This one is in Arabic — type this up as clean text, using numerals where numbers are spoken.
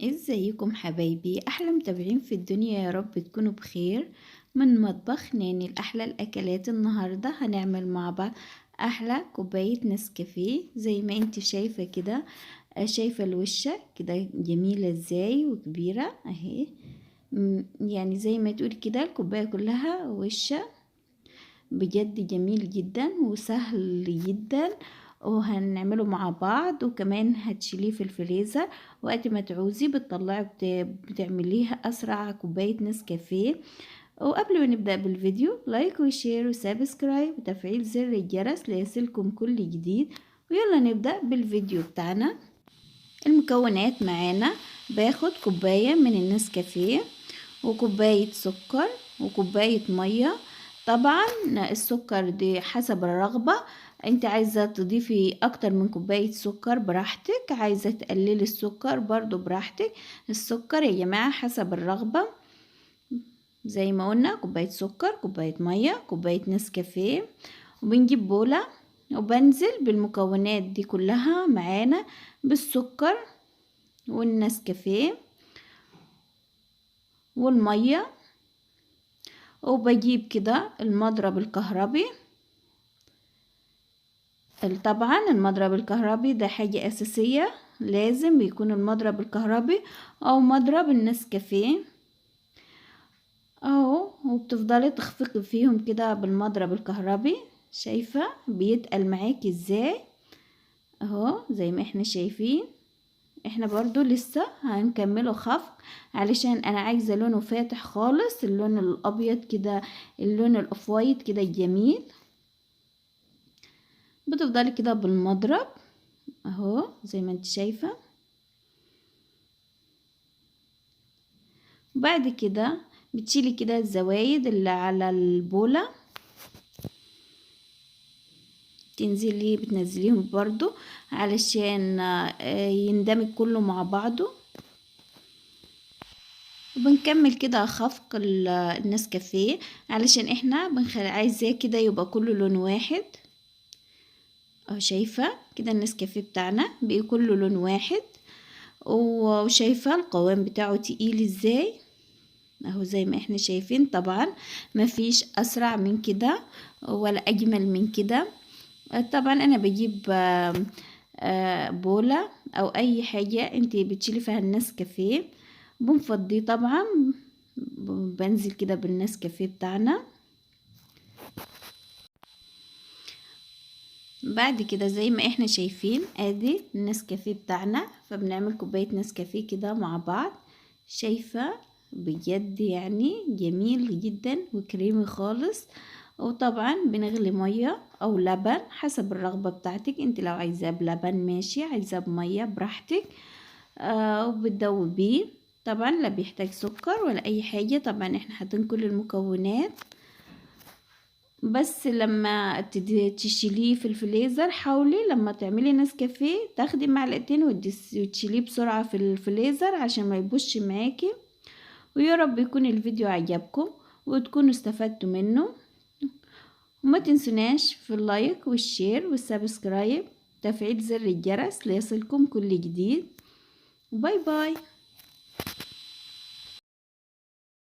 ازيكم حبايبي، احلى متابعين في الدنيا، يا رب تكونوا بخير. من مطبخ ناني الاحلى الاكلات. النهارده هنعمل مع بعض احلى كوبايه نسكافيه زي ما انت شايفه كده. شايفه الوشه كده جميله ازاي وكبيره اهي. يعني زي ما تقول كده الكوبايه كلها وشه بجد جميل جدا وسهل جدا. وهنعمله مع بعض، وكمان هتشيليه في الفريزر وقت ما تعوزي بتطلعي بتعمليها اسرع كوبايه نسكافيه. وقبل ما نبدا بالفيديو، لايك وشير وسبسكرايب وتفعيل زر الجرس ليصلكم كل جديد. ويلا نبدا بالفيديو بتاعنا. المكونات معانا: باخد كوبايه من النسكافيه، وكوبايه سكر، وكوبايه ميه. طبعا السكر دي حسب الرغبة، انت عايزة تضيفي اكتر من كوباية سكر براحتك، عايزة تقللي السكر برضو براحتك. السكر يا جماعة حسب الرغبة. زي ما قلنا كوباية سكر، كوباية مية، كوباية نسكافيه. وبنجيب بولة وبنزل بالمكونات دي كلها معانا بالسكر والنسكافيه والمية. وبجيب كده المضرب الكهربي. طبعا المضرب الكهربي ده حاجة أساسية، لازم بيكون المضرب الكهربي أو مضرب النسكافيه اهو. وبتفضلي تخفقي فيهم كده بالمضرب الكهربي، شايفة بيتقل معاكي ازاي اهو زي ما احنا شايفين. احنا برضو لسه هنكمله خفق علشان انا عايزة لونه فاتح خالص، اللون الابيض كده، اللون الاوف وايت كده جميل. بتفضلي كده بالمضرب اهو زي ما انت شايفة. بعد كده بتشيلي كده الزوايد اللي على البولة، بتنزليهم برضو علشان يندمج كله مع بعضه. وبنكمل كده خفق النسكافيه علشان احنا عايزاه كده يبقى كله لون واحد اهو. شايفة كده النسكافيه بتاعنا بقى كله لون واحد، وشايفة القوام بتاعه تقيل ازاي اهو زي ما احنا شايفين. طبعا مفيش اسرع من كده ولا اجمل من كده. طبعا انا بجيب بولة او اي حاجة انت بتشيلي فيها النسكافيه، بنفضيه طبعا. بنزل كده بالنسكافيه بتاعنا. بعد كده زي ما احنا شايفين ادي النسكافيه بتاعنا، فبنعمل كوباية نسكافيه كده مع بعض. شايفة بجد يعني جميل جدا وكريمي خالص. وطبعا بنغلي مية او لبن حسب الرغبة بتاعتك، انت لو عايزاه بلبن ماشي، عايزاه بمية براحتك. وبتدوبيه. طبعا لا بيحتاج سكر ولا اي حاجة، طبعا احنا حاطين كل المكونات. بس لما تشيليه في الفريزر حاولي لما تعملي نسكافيه تاخدي معلقتين وتشيليه بسرعة في الفريزر عشان ما يبوش معاكي. ويا رب يكون الفيديو عجبكم وتكونوا استفدتوا منه. وما تنسوناش في اللايك والشير والسبسكرايب، تفعيل زر الجرس ليصلكم كل جديد. باي باي.